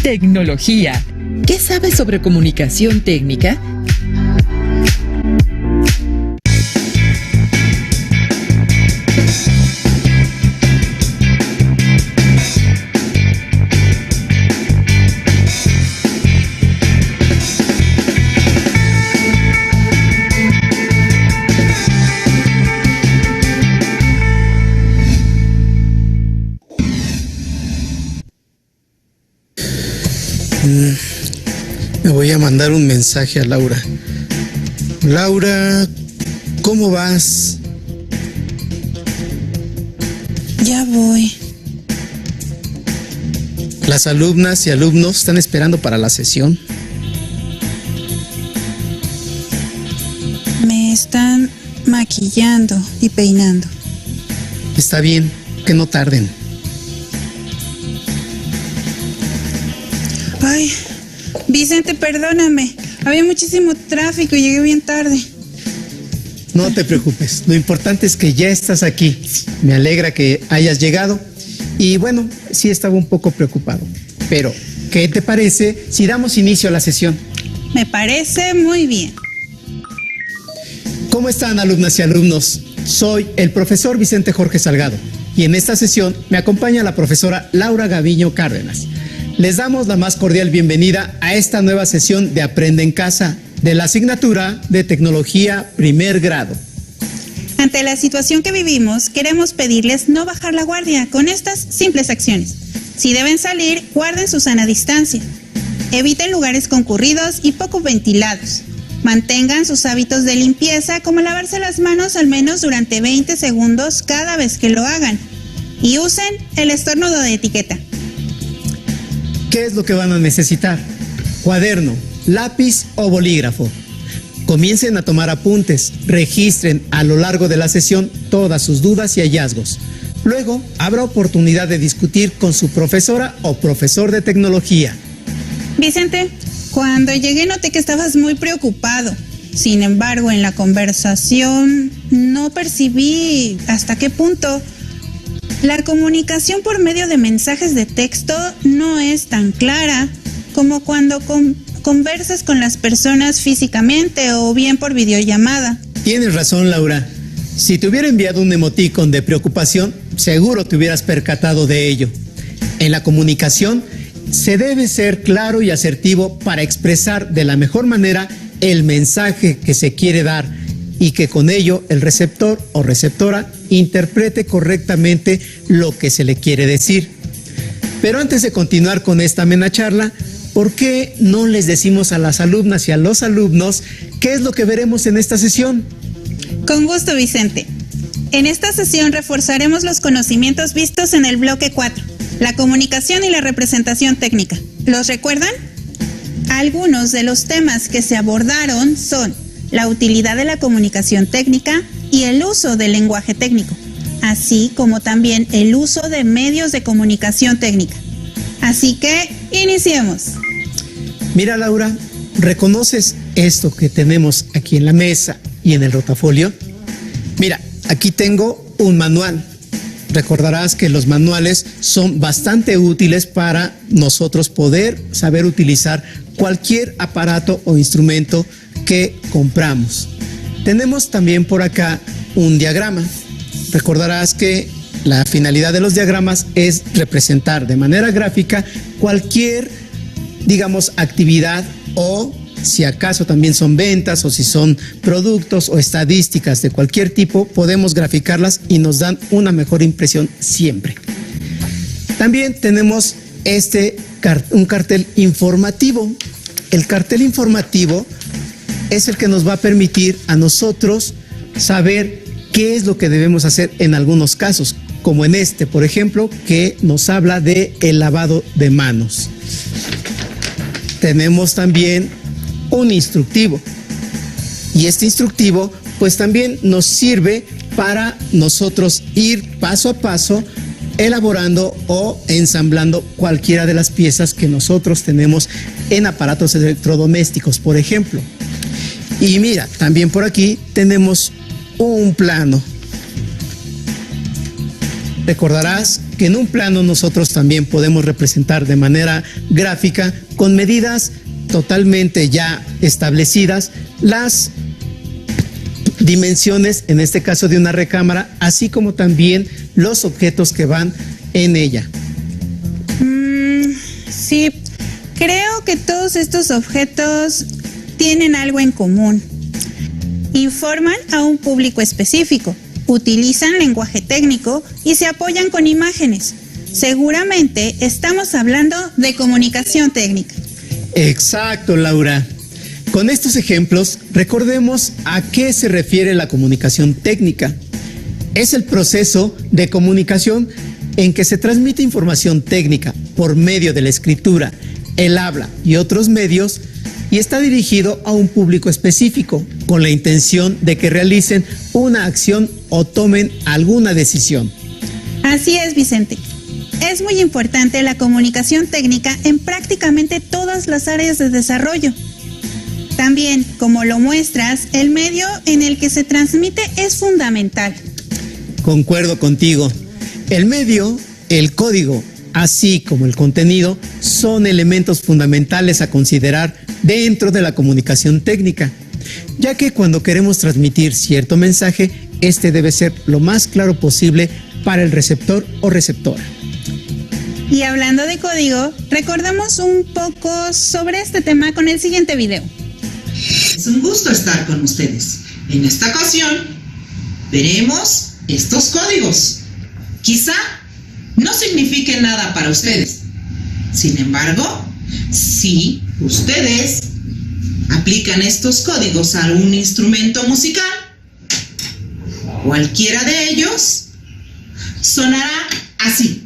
tecnología. ¿Qué sabes sobre comunicación técnica? Me voy a mandar un mensaje a Laura. Laura, ¿cómo vas? Ya voy. Las alumnas y alumnos están esperando para la sesión. Me están maquillando y peinando. Está bien, que no tarden. Ay, Vicente, perdóname. Había muchísimo tráfico y llegué bien tarde. No te preocupes, lo importante es que ya estás aquí. Me alegra que hayas llegado. Y bueno, sí estaba un poco preocupado. Pero, ¿qué te parece si damos inicio a la sesión? Me parece muy bien. ¿Cómo están, alumnas y alumnos? Soy el profesor Vicente Jorge Salgado y en esta sesión me acompaña la profesora Laura Gaviño Cárdenas. Les damos la más cordial bienvenida a esta nueva sesión de Aprende en Casa de la asignatura de Tecnología Primer Grado. Ante la situación que vivimos, queremos pedirles no bajar la guardia con estas simples acciones. Si deben salir, guarden su sana distancia. Eviten lugares concurridos y poco ventilados. Mantengan sus hábitos de limpieza, como lavarse las manos al menos durante 20 segundos cada vez que lo hagan. Y usen el estornudo de etiqueta. ¿Qué es lo que van a necesitar? Cuaderno, lápiz o bolígrafo. Comiencen a tomar apuntes, registren a lo largo de la sesión todas sus dudas y hallazgos. Luego, habrá oportunidad de discutir con su profesora o profesor de tecnología. Vicente, cuando llegué noté que estabas muy preocupado. Sin embargo, en la conversación no percibí hasta qué punto. La comunicación por medio de mensajes de texto no es tan clara como cuando conversas con las personas físicamente o bien por videollamada. Tienes razón, Laura. Si te hubiera enviado un emoticón de preocupación, seguro te hubieras percatado de ello. En la comunicación se debe ser claro y asertivo para expresar de la mejor manera el mensaje que se quiere dar y que con ello el receptor o receptora interprete correctamente lo que se le quiere decir. Pero antes de continuar con esta amena charla, ¿por qué no les decimos a las alumnas y a los alumnos qué es lo que veremos en esta sesión? Con gusto, Vicente. En esta sesión reforzaremos los conocimientos vistos en el bloque 4, la comunicación y la representación técnica. ¿Los recuerdan? Algunos de los temas que se abordaron son la utilidad de la comunicación técnica y el uso del lenguaje técnico, así como también el uso de medios de comunicación técnica. Así que, iniciemos. Mira, Laura, ¿reconoces esto que tenemos aquí en la mesa y en el rotafolio? Mira, aquí tengo un manual. Recordarás que los manuales son bastante útiles para nosotros poder saber utilizar cualquier aparato o instrumento que compramos. Tenemos también por acá un diagrama. Recordarás que la finalidad de los diagramas es representar de manera gráfica cualquier, digamos, actividad o si acaso también son ventas o si son productos o estadísticas de cualquier tipo, podemos graficarlas y nos dan una mejor impresión siempre. También tenemos un cartel informativo. El cartel informativo es el que nos va a permitir a nosotros saber qué es lo que debemos hacer en algunos casos, como en este, por ejemplo, que nos habla de el lavado de manos. Tenemos también un instructivo y este instructivo pues también nos sirve para nosotros ir paso a paso elaborando o ensamblando cualquiera de las piezas que nosotros tenemos en aparatos electrodomésticos, por ejemplo. Y mira, también por aquí tenemos un plano. Recordarás que en un plano nosotros también podemos representar de manera gráfica con medidas totalmente ya establecidas las dimensiones, en este caso de una recámara, así como también los objetos que van en ella. Sí, creo que todos estos objetos tienen algo en común. Informan a un público específico, utilizan lenguaje técnico y se apoyan con imágenes. Seguramente estamos hablando de comunicación técnica. Exacto, Laura. Con estos ejemplos, recordemos a qué se refiere la comunicación técnica. Es el proceso de comunicación en que se transmite información técnica por medio de la escritura, el habla y otros medios, y está dirigido a un público específico con la intención de que realicen una acción o tomen alguna decisión. Así es, Vicente. Es muy importante la comunicación técnica en prácticamente todas las áreas de desarrollo. También, como lo muestras, el medio en el que se transmite es fundamental. Concuerdo contigo. El medio, el código, así como el contenido, son elementos fundamentales a considerar dentro de la comunicación técnica, ya que cuando queremos transmitir cierto mensaje, este debe ser lo más claro posible para el receptor o receptora. Y hablando de código, recordamos un poco sobre este tema con el siguiente video. Es un gusto estar con ustedes. En esta ocasión, veremos estos códigos. Quizá no signifiquen nada para ustedes. Sin embargo, si ustedes aplican estos códigos a un instrumento musical, cualquiera de ellos sonará así.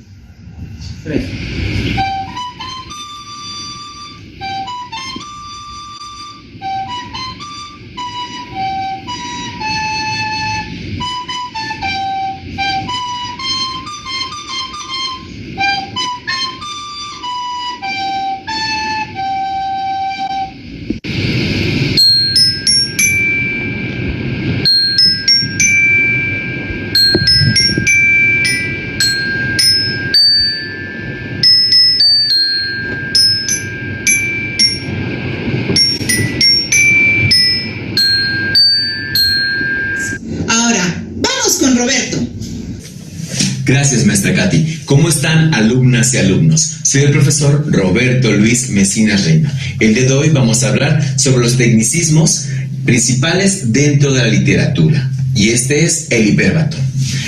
Ahora, vamos con Roberto. Gracias, maestra Katy. ¿Cómo están, alumnas y alumnos? Soy el profesor Roberto Luis Mecinas Reina. El día de hoy vamos a hablar sobre los tecnicismos principales dentro de la literatura. Y este es el hiperbatón.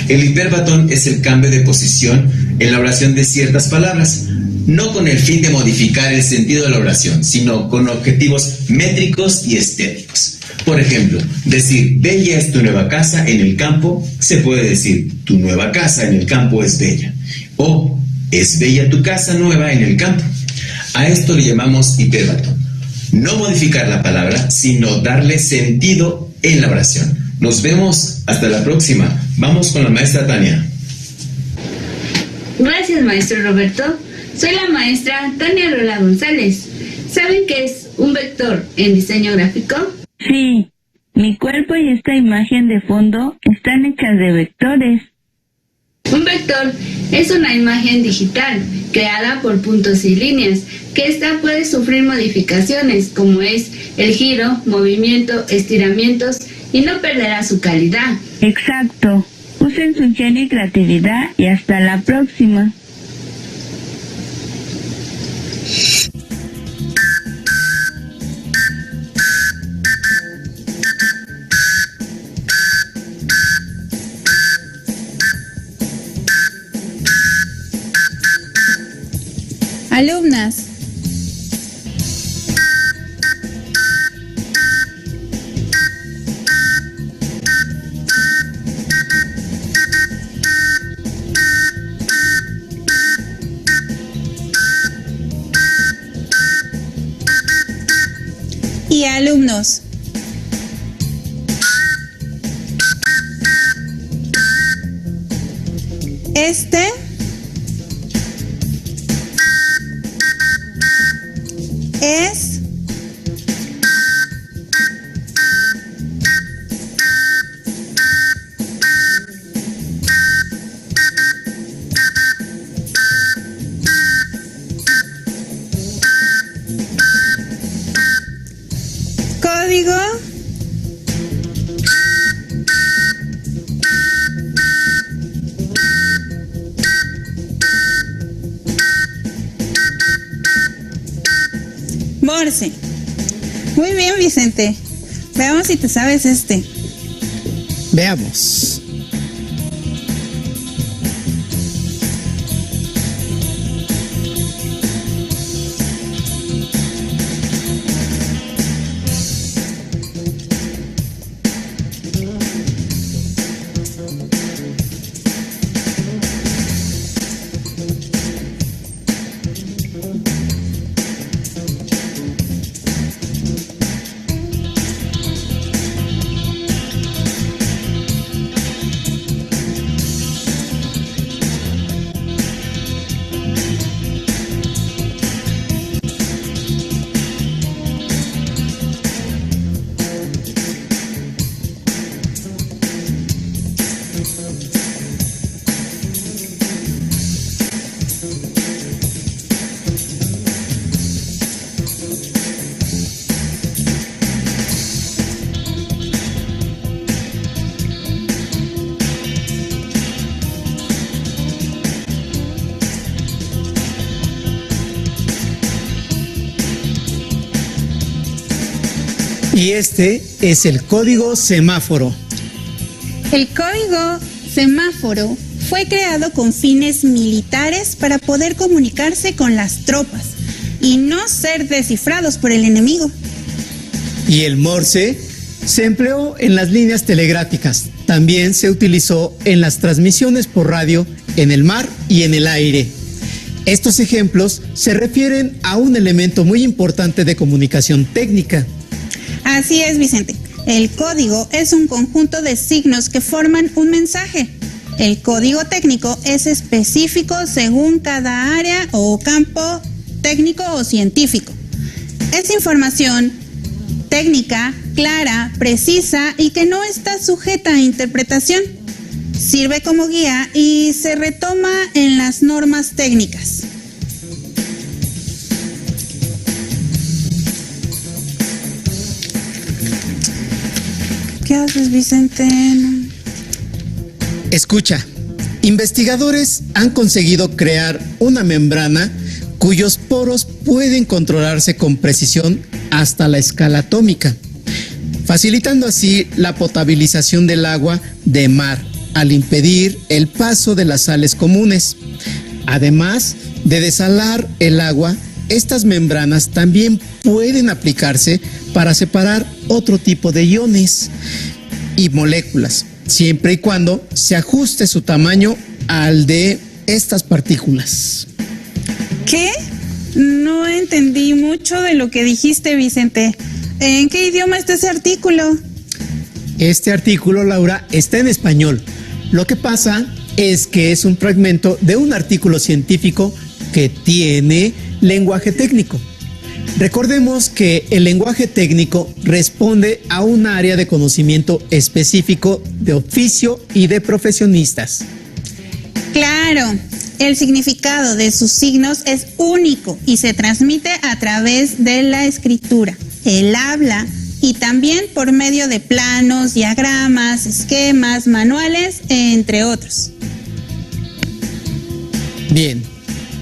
El hiperbatón es el cambio de posición en la oración de ciertas palabras, no con el fin de modificar el sentido de la oración, sino con objetivos métricos y estéticos. Por ejemplo, decir bella es tu nueva casa en el campo, se puede decir tu nueva casa en el campo es bella. O es bella tu casa nueva en el campo. A esto le llamamos hiperbatón. No modificar la palabra, sino darle sentido en la oración. Nos vemos hasta la próxima. Vamos con la maestra Tania. Gracias, maestro Roberto. Soy la maestra Tania Rola González. ¿Saben qué es un vector en diseño gráfico? Sí, mi cuerpo y esta imagen de fondo están hechas de vectores. Un vector es una imagen digital creada por puntos y líneas, que ésta puede sufrir modificaciones como es el giro, movimiento, estiramientos y no perderá su calidad. Exacto. Usen su ingenio y creatividad y hasta la próxima. Alumnas, y alumnos, este es Morse. Muy bien, Vicente. Veamos si te sabes este. Veamos. Y este es el código semáforo. El código semáforo fue creado con fines militares para poder comunicarse con las tropas y no ser descifrados por el enemigo. Y el Morse se empleó en las líneas telegráficas. También se utilizó en las transmisiones por radio en el mar y en el aire. Estos ejemplos se refieren a un elemento muy importante de comunicación técnica. Así es, Vicente. El código es un conjunto de signos que forman un mensaje. El código técnico es específico según cada área o campo técnico o científico. Es información técnica, clara, precisa y que no está sujeta a interpretación. Sirve como guía y se retoma en las normas técnicas. ¿Qué haces, Vicente? Escucha, investigadores han conseguido crear una membrana cuyos poros pueden controlarse con precisión hasta la escala atómica, facilitando así la potabilización del agua de mar al impedir el paso de las sales comunes. Además de desalar el agua, estas membranas también pueden aplicarse para separar otro tipo de iones y moléculas, siempre y cuando se ajuste su tamaño al de estas partículas. ¿Qué? No entendí mucho de lo que dijiste, Vicente. ¿En qué idioma está ese artículo? Este artículo, Laura, está en español. Lo que pasa es que es un fragmento de un artículo científico que tiene lenguaje técnico. Recordemos que el lenguaje técnico responde a un área de conocimiento específico de oficio y de profesionistas. Claro, el significado de sus signos es único y se transmite a través de la escritura, el habla y también por medio de planos, diagramas, esquemas, manuales, entre otros. Bien,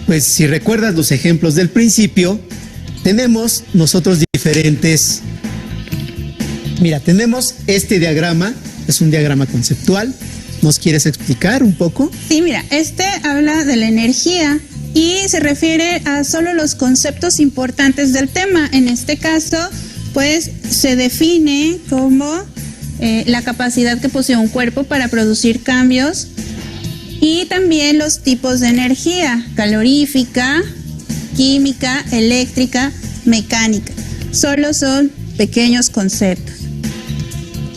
pues si recuerdas los ejemplos del principio, tenemos nosotros diferentes. Mira, tenemos este diagrama, es un diagrama conceptual. ¿Nos quieres explicar un poco? Sí, mira, este habla de la energía y se refiere a solo los conceptos importantes del tema. En este caso, pues se define como la capacidad que posee un cuerpo para producir cambios y también los tipos de energía: calorífica, química, eléctrica, mecánica. Solo son pequeños conceptos.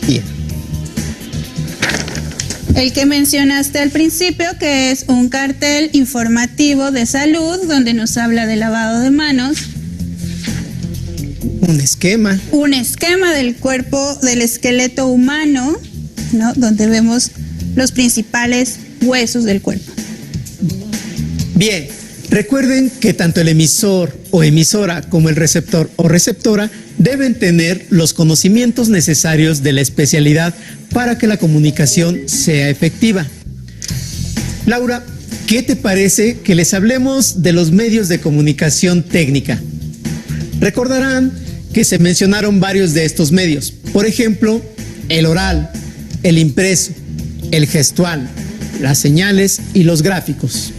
Bien. El que mencionaste al principio, que es un cartel informativo de salud, donde nos habla de lavado de manos. Un esquema. Un esquema del cuerpo, del esqueleto humano, ¿no? Donde vemos los principales huesos del cuerpo. Bien, recuerden que tanto el emisor o emisora como el receptor o receptora deben tener los conocimientos necesarios de la especialidad para que la comunicación sea efectiva. Laura, ¿qué te parece que les hablemos de los medios de comunicación técnica? Recordarán que se mencionaron varios de estos medios. Por ejemplo, el oral, el impreso, el gestual, las señales y los gráficos.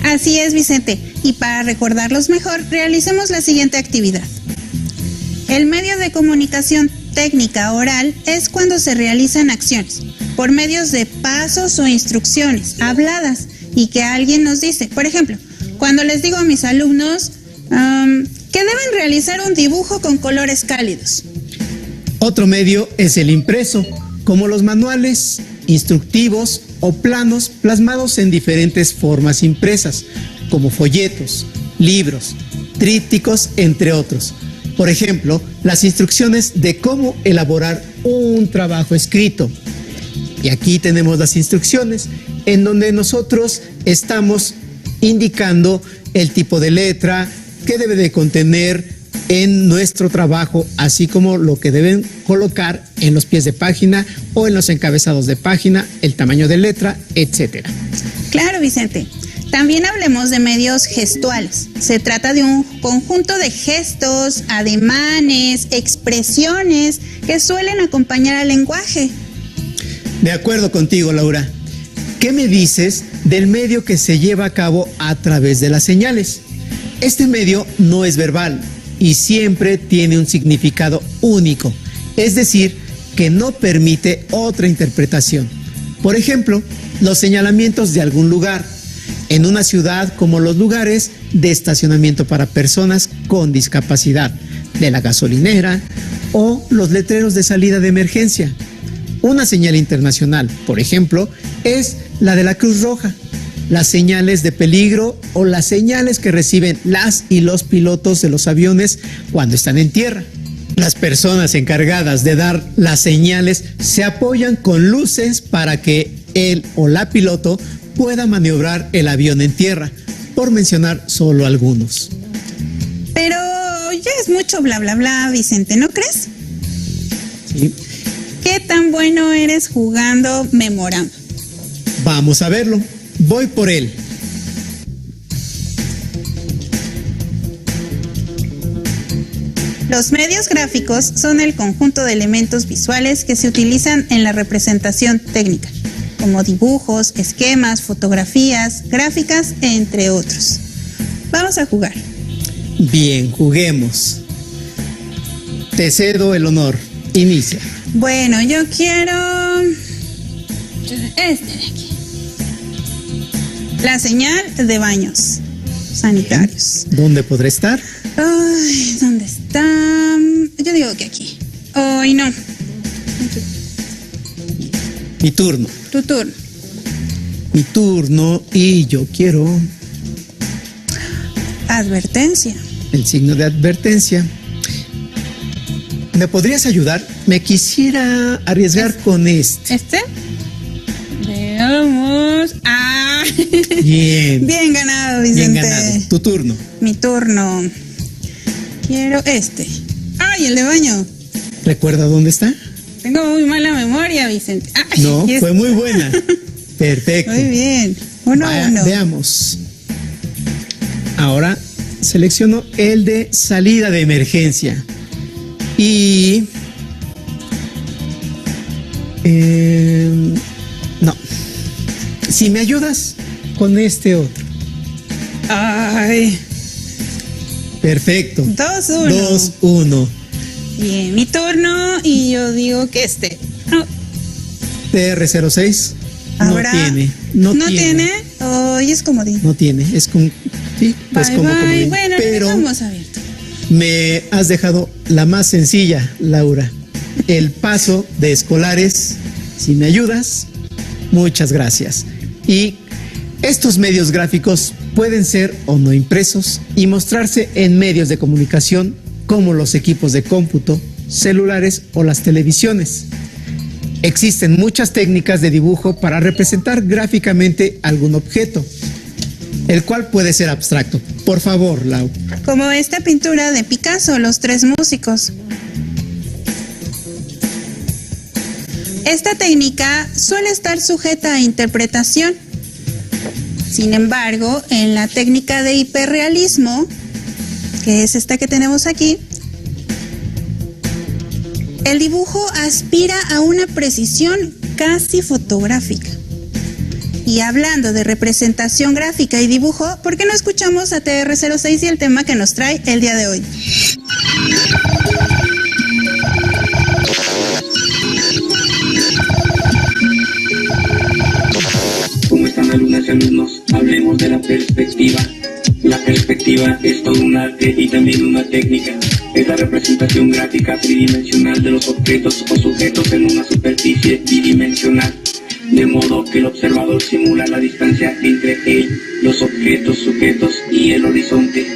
Así es, Vicente. Y para recordarlos mejor, realicemos la siguiente actividad. El medio de comunicación técnica oral es cuando se realizan acciones por medios de pasos o instrucciones habladas y que alguien nos dice. Por ejemplo, cuando les digo a mis alumnos que deben realizar un dibujo con colores cálidos. Otro medio es el impreso, como los manuales, instructivos o planos plasmados en diferentes formas impresas, como folletos, libros, trípticos, entre otros. Por ejemplo, las instrucciones de cómo elaborar un trabajo escrito. Y aquí tenemos las instrucciones en donde nosotros estamos indicando el tipo de letra que debe de contener en nuestro trabajo, así como lo que deben colocar en los pies de página o en los encabezados de página, el tamaño de letra, etcétera. Claro, Vicente. También hablemos de medios gestuales. Se trata de un conjunto de gestos, ademanes, expresiones que suelen acompañar al lenguaje. De acuerdo contigo, Laura. ¿Qué me dices del medio que se lleva a cabo a través de las señales? Este medio no es verbal y siempre tiene un significado único, es decir, que no permite otra interpretación. Por ejemplo, los señalamientos de algún lugar en una ciudad, como los lugares de estacionamiento para personas con discapacidad, de la gasolinera o los letreros de salida de emergencia. Una señal internacional, por ejemplo, es la de la Cruz Roja, las señales de peligro o las señales que reciben las y los pilotos de los aviones cuando están en tierra. Las personas encargadas de dar las señales se apoyan con luces para que él o la piloto pueda maniobrar el avión en tierra, por mencionar solo algunos. Pero ya es mucho bla bla bla, Vicente, ¿no crees? Sí. ¿Qué tan bueno eres jugando memorama? Vamos a verlo. Voy por él. Los medios gráficos son el conjunto de elementos visuales que se utilizan en la representación técnica, como dibujos, esquemas, fotografías, gráficas, entre otros. Vamos a jugar. Bien, juguemos. Te cedo el honor. Inicia. Bueno, yo quiero este de aquí. La señal de baños sanitarios. ¿Dónde podrá estar? Ay, ¿dónde está? Yo digo que aquí. Ay, no. Mi turno. Tu turno. Mi turno y yo quiero Advertencia. el signo de advertencia. ¿Me podrías ayudar? Me quisiera arriesgar con este. ¿Este? Veamos. ¡Ah! Bien. Bien ganado, Vicente. Bien ganado. Tu turno. Mi turno. Quiero este. ¡Ay, el de baño! ¿Recuerda dónde está? Tengo muy mala memoria, Vicente. Ay, No, fue muy buena. Perfecto. Muy bien. Uno a uno. Veamos. Ahora selecciono el de salida de emergencia. Y... no. Si me ayudas con este otro. Ay. Perfecto. 2-1. 2-1. Bien, mi turno y yo digo que este. Oh, TR06 ahora, no tiene. No tiene. Hoy es comodín. No tiene. Es como... Sí, pues Bye, como bye. comodín. Bueno, pero dejamos abierto. me has dejado la más sencilla, Laura. El paso de escolares. Si me ayudas, muchas gracias. Y estos medios gráficos pueden ser o no impresos y mostrarse en medios de comunicación como los equipos de cómputo, celulares o las televisiones. Existen muchas técnicas de dibujo para representar gráficamente algún objeto, el cual puede ser abstracto. Por favor, Lau. Como esta pintura de Picasso, Los Tres Músicos. Esta técnica suele estar sujeta a interpretación. Sin embargo, en la técnica de hiperrealismo, que es esta que tenemos aquí, el dibujo aspira a una precisión casi fotográfica. Y hablando de representación gráfica y dibujo, ¿por qué no escuchamos a TR06 y el tema que nos trae el día de hoy? ¿Cómo están, alumnas y alumnos? Hablemos de la perspectiva. La perspectiva es todo un arte y también una técnica. Es la representación gráfica tridimensional de los objetos o sujetos en una superficie bidimensional, de modo que el observador simula la distancia entre él, los objetos, sujetos y el horizonte.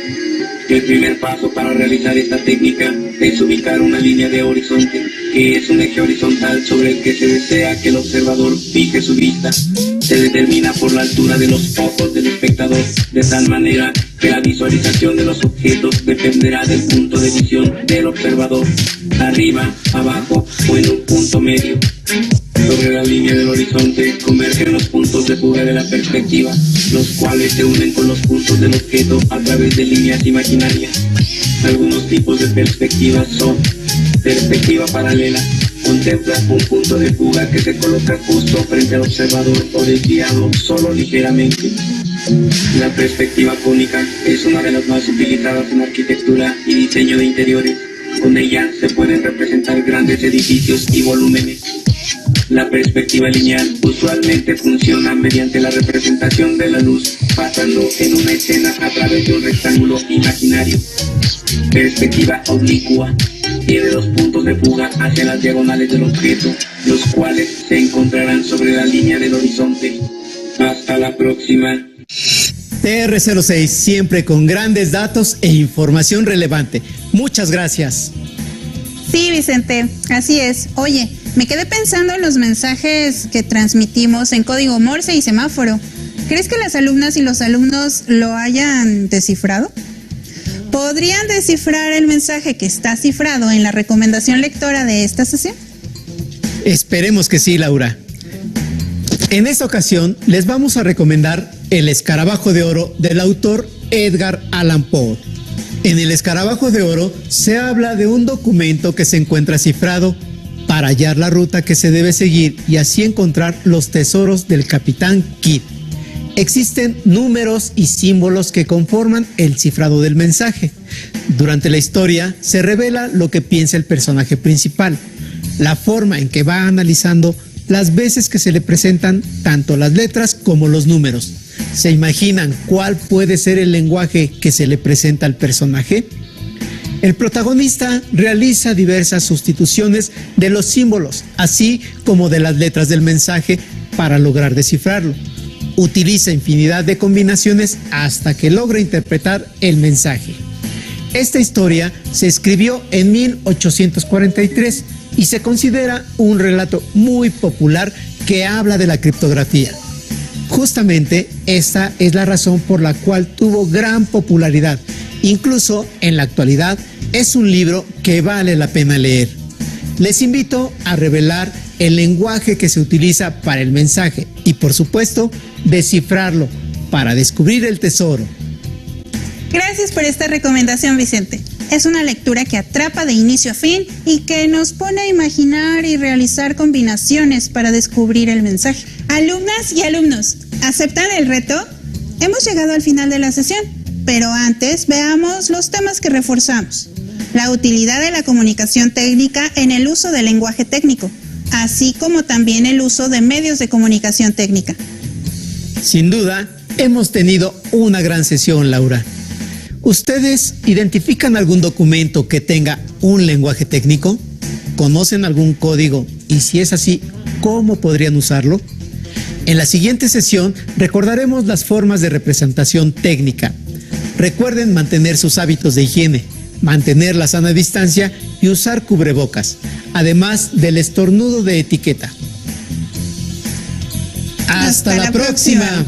El primer paso para realizar esta técnica es ubicar una línea de horizonte, que es un eje horizontal sobre el que se desea que el observador fije su vista. Se determina por la altura de los ojos del espectador, de tal manera que la visualización de los objetos dependerá del punto de visión del observador, arriba, abajo o en un punto medio. Sobre la línea del horizonte convergen los puntos de fuga de la perspectiva, los cuales se unen con los puntos del objeto a través de líneas imaginarias. Algunos tipos de perspectivas son: perspectiva paralela, contempla un punto de fuga que se coloca justo frente al observador o desviado solo ligeramente. La perspectiva cónica es una de las más utilizadas en arquitectura y diseño de interiores. Con ella se pueden representar grandes edificios y volúmenes. La perspectiva lineal usualmente funciona mediante la representación de la luz pasando en una escena a través de un rectángulo imaginario. Perspectiva oblicua tiene los puntos de fuga hacia las diagonales del objeto, los cuales se encontrarán sobre la línea del horizonte. Hasta la próxima. TR06, siempre con grandes datos e información relevante. Muchas gracias. Sí, Vicente, así es. Oye, me quedé pensando en los mensajes que transmitimos en código Morse y semáforo. ¿Crees que las alumnas y los alumnos lo hayan descifrado? ¿Podrían descifrar el mensaje que está cifrado en la recomendación lectora de esta sesión? Esperemos que sí, Laura. En esta ocasión les vamos a recomendar El Escarabajo de Oro del autor Edgar Allan Poe. En El Escarabajo de Oro se habla de un documento que se encuentra cifrado para hallar la ruta que se debe seguir y así encontrar los tesoros del Capitán Kidd. Existen números y símbolos que conforman el cifrado del mensaje. Durante la historia se revela lo que piensa el personaje principal, la forma en que va analizando las veces que se le presentan tanto las letras como los números. ¿Se imaginan cuál puede ser el lenguaje que se le presenta al personaje? El protagonista realiza diversas sustituciones de los símbolos, así como de las letras del mensaje para lograr descifrarlo. Utiliza infinidad de combinaciones hasta que logra interpretar el mensaje. Esta historia se escribió en 1843 y se considera un relato muy popular que habla de la criptografía. Justamente esta es la razón por la cual tuvo gran popularidad. Incluso en la actualidad es un libro que vale la pena leer. Les invito a revelar el lenguaje que se utiliza para el mensaje y, por supuesto, descifrarlo para descubrir el tesoro. Gracias por esta recomendación, Vicente. Es una lectura que atrapa de inicio a fin y que nos pone a imaginar y realizar combinaciones para descubrir el mensaje. Alumnas y alumnos, ¿aceptan el reto? Hemos llegado al final de la sesión, pero antes veamos los temas que reforzamos. La utilidad de la comunicación técnica en el uso del lenguaje técnico, así como también el uso de medios de comunicación técnica. Sin duda, hemos tenido una gran sesión, Laura. ¿Ustedes identifican algún documento que tenga un lenguaje técnico? ¿Conocen algún código? Y si es así, ¿cómo podrían usarlo? En la siguiente sesión recordaremos las formas de representación técnica. Recuerden mantener sus hábitos de higiene, mantener la sana distancia y usar cubrebocas, además del estornudo de etiqueta. ¡Hasta la próxima!